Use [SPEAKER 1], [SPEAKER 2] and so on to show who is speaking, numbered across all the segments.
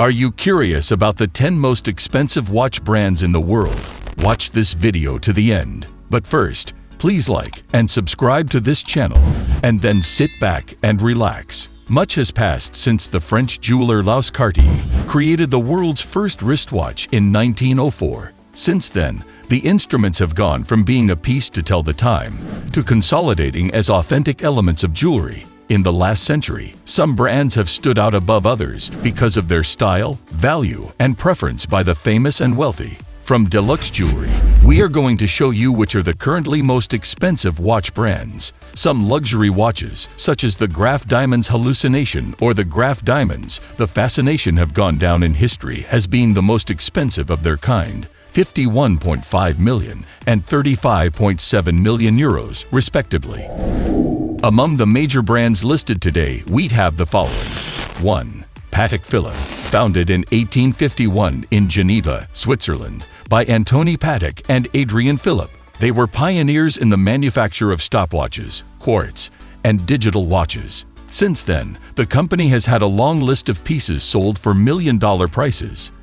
[SPEAKER 1] Are you curious about the 10 most expensive watch brands in the world? Watch this video to the end. But first, please like and subscribe to this channel, and then sit back and relax. Much has passed since the French jeweler Louis Cartier created the world's first wristwatch in 1904. Since then, the instruments have gone from being a piece to tell the time to consolidating as authentic elements of jewelry. In the last century, some brands have stood out above others because of their style, value, and preference by the famous and wealthy. From deluxe jewelry, we are going to show you which are the currently most expensive watch brands. Some luxury watches, such as the Graf Diamond's Hallucination or the Graf Diamonds, the Fascination, have gone down in history as being the most expensive of their kind. 51.5 million and 35.7 million euros, respectively. Among the major brands listed today, we have the following. 1. Patek Philippe. Founded in 1851 in Geneva, Switzerland, by Antony Patek and Adrian Philippe. They were pioneers in the manufacture of stopwatches, quartz, and digital watches. Since then, the company has had a long list of pieces sold for million-dollar prices.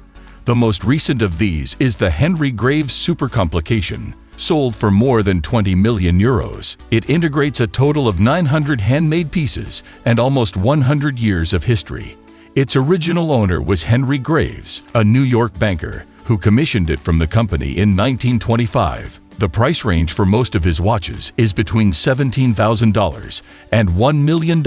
[SPEAKER 1] The most recent of these is the Henry Graves Super Complication, sold for more than 20 million euros. It integrates a total of 900 handmade pieces and almost 100 years of history. Its original owner was Henry Graves, a New York banker, who commissioned it from the company in 1925. The price range for most of his watches is between $17,000 and $1 million,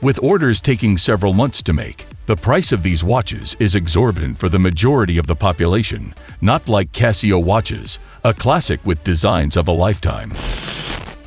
[SPEAKER 1] with orders taking several months to make. The price of these watches is exorbitant for the majority of the population, not like Casio watches, a classic with designs of a lifetime.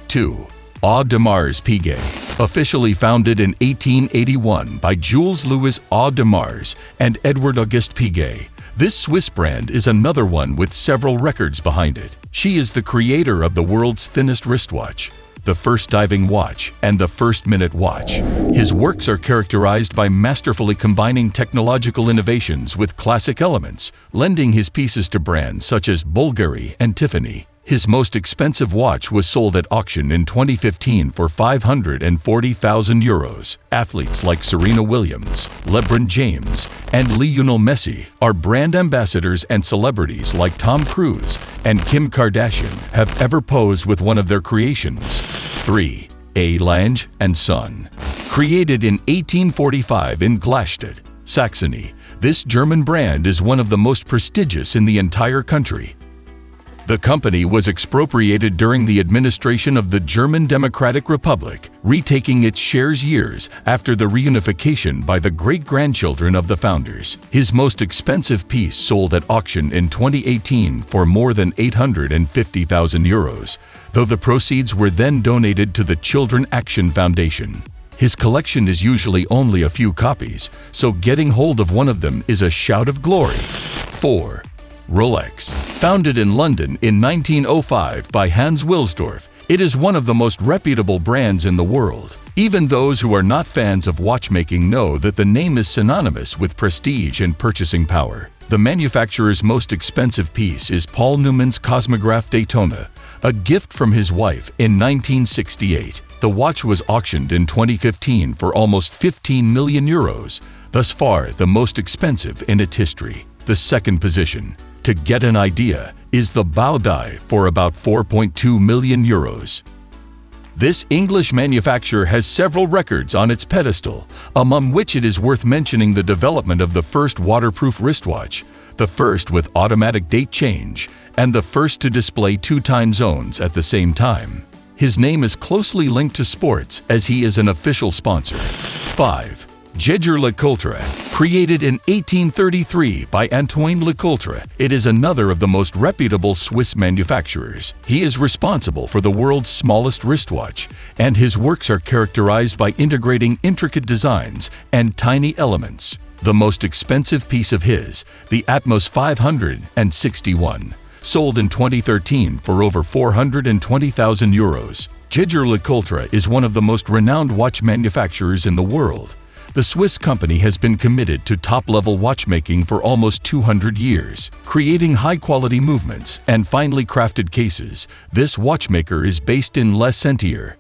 [SPEAKER 1] 2. Audemars Piguet. Officially founded in 1881 by Jules Louis Audemars and Edward Auguste Piguet, this Swiss brand is another one with several records behind it. She is the creator of the world's thinnest wristwatch, the first diving watch, and the first minute watch. His works are characterized by masterfully combining technological innovations with classic elements, lending his pieces to brands such as Bulgari and Tiffany. His most expensive watch was sold at auction in 2015 for 540,000 euros. Athletes like Serena Williams, LeBron James, and Lionel Messi are brand ambassadors, and celebrities like Tom Cruise and Kim Kardashian have ever posed with one of their creations. 3. A. Lange & Son. Created in 1845 in Glastadt, Saxony, this German brand is one of the most prestigious in the entire country. The company was expropriated during the administration of the German Democratic Republic, retaking its shares years after the reunification by the great-grandchildren of the founders. His most expensive piece sold at auction in 2018 for more than 850,000 euros, though the proceeds were then donated to the Children Action Foundation. His collection is usually only a few copies, so getting hold of one of them is a shout of glory. 4. Rolex. Founded in London in 1905 by Hans Wilsdorf, it is one of the most reputable brands in the world. Even those who are not fans of watchmaking know that the name is synonymous with prestige and purchasing power. The manufacturer's most expensive piece is Paul Newman's Cosmograph Daytona, a gift from his wife in 1968. The watch was auctioned in 2015 for almost 15 million euros, thus far the most expensive in its history. The second position, to get an idea, is the Baudai for about 4.2 million euros. This English manufacturer has several records on its pedestal, among which it is worth mentioning the development of the first waterproof wristwatch, the first with automatic date change, and the first to display 2 time zones at the same time. His name is closely linked to sports as he is an official sponsor. 5. Jaeger-LeCoultre. Created in 1833 by Antoine Lecoultre, it is another of the most reputable Swiss manufacturers. He is responsible for the world's smallest wristwatch, and his works are characterized by integrating intricate designs and tiny elements. The most expensive piece of his, the Atmos 561, sold in 2013 for over 420,000 euros. Jaeger-LeCoultre is one of the most renowned watch manufacturers in the world. The Swiss company has been committed to top-level watchmaking for almost 200 years, creating high-quality movements and finely crafted cases. This watchmaker is based in Les Sentiers.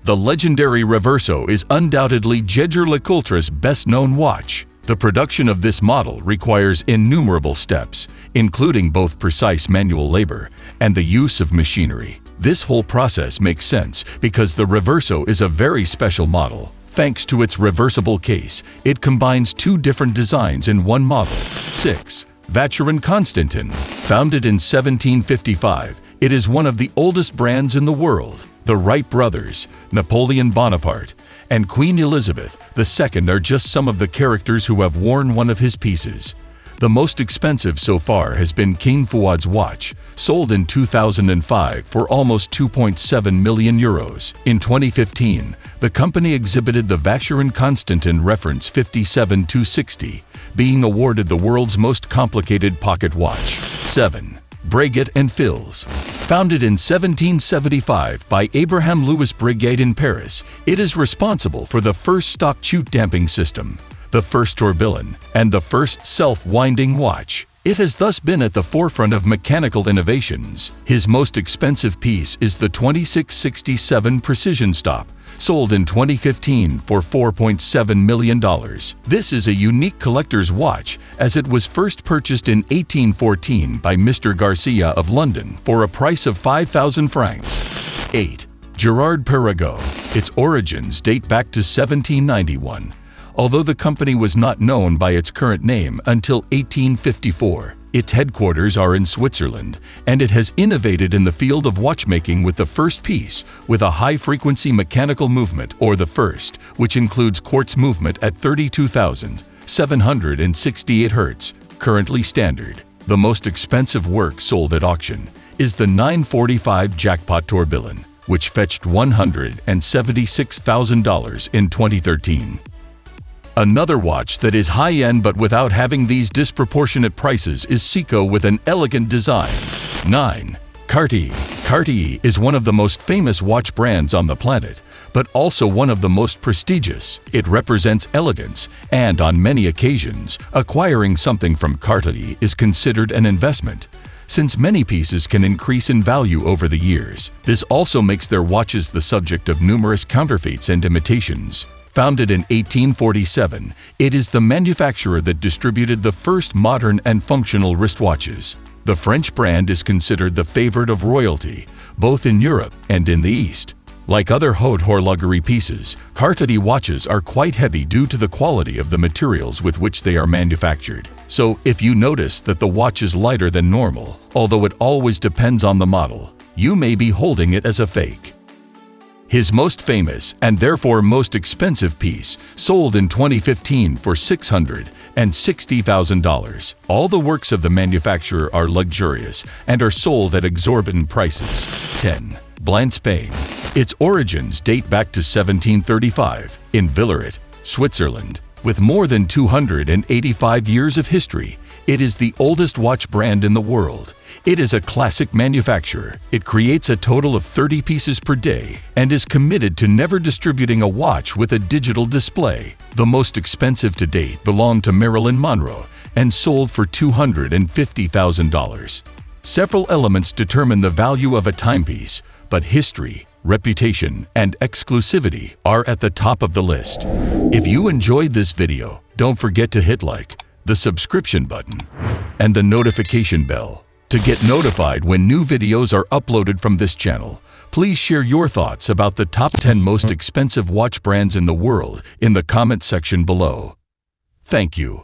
[SPEAKER 1] The legendary Reverso is undoubtedly Jaeger-LeCoultre's best-known watch. The production of this model requires innumerable steps, including both precise manual labor and the use of machinery. This whole process makes sense because the Reverso is a very special model. Thanks to its reversible case, it combines two different designs in one model. 6. Vacheron Constantin. Founded in 1755, it is one of the oldest brands in the world. The Wright brothers, Napoleon Bonaparte, and Queen Elizabeth II are just some of the characters who have worn one of his pieces. The most expensive so far has been King Fuad's watch, sold in 2005 for almost 2.7 million euros. In 2015, the company exhibited the Vacheron Constantin reference 57260, being awarded the world's most complicated pocket watch. 7. Breguet and Fils. Founded in 1775 by Abraham Louis Breguet in Paris, it is responsible for the first stock chute damping system, the first tourbillon, and the first self-winding watch. It has thus been at the forefront of mechanical innovations. His most expensive piece is the 2667 Precision Stop, sold in 2015 for $4.7 million. This is a unique collector's watch, as it was first purchased in 1814 by Mr. Garcia of London for a price of 5,000 francs. 8. Girard Perregaux. Its origins date back to 1791. Although the company was not known by its current name until 1854. Its headquarters are in Switzerland, and it has innovated in the field of watchmaking with the first piece with a high-frequency mechanical movement, or the first, which includes quartz movement at 32,768 Hz, currently standard. The most expensive work sold at auction is the 945 Jackpot Tourbillon, which fetched $176,000 in 2013. Another watch that is high-end but without having these disproportionate prices is Seiko with an elegant design. 9. Cartier. Cartier is one of the most famous watch brands on the planet, but also one of the most prestigious. It represents elegance, and on many occasions, acquiring something from Cartier is considered an investment, since many pieces can increase in value over the years. This also makes their watches the subject of numerous counterfeits and imitations. Founded in 1847, it is the manufacturer that distributed the first modern and functional wristwatches. The French brand is considered the favorite of royalty, both in Europe and in the East. Like other haute horlogerie pieces, Cartier watches are quite heavy due to the quality of the materials with which they are manufactured. So, if you notice that the watch is lighter than normal, although it always depends on the model, you may be holding it as a fake. His most famous, and therefore most expensive piece, sold in 2015 for $660,000. All the works of the manufacturer are luxurious and are sold at exorbitant prices. 10. Blancpain. Its origins date back to 1735 in Villeret, Switzerland. With more than 285 years of history, it is the oldest watch brand in the world. It is a classic manufacturer. It creates a total of 30 pieces per day and is committed to never distributing a watch with a digital display. The most expensive to date belonged to Marilyn Monroe and sold for $250,000. Several elements determine the value of a timepiece, but history, reputation, and exclusivity are at the top of the list. If you enjoyed this video, don't forget to hit like, the subscription button, and the notification bell to get notified when new videos are uploaded from this channel. Please share your thoughts about the top 10 most expensive watch brands in the world in the comment section below. Thank you.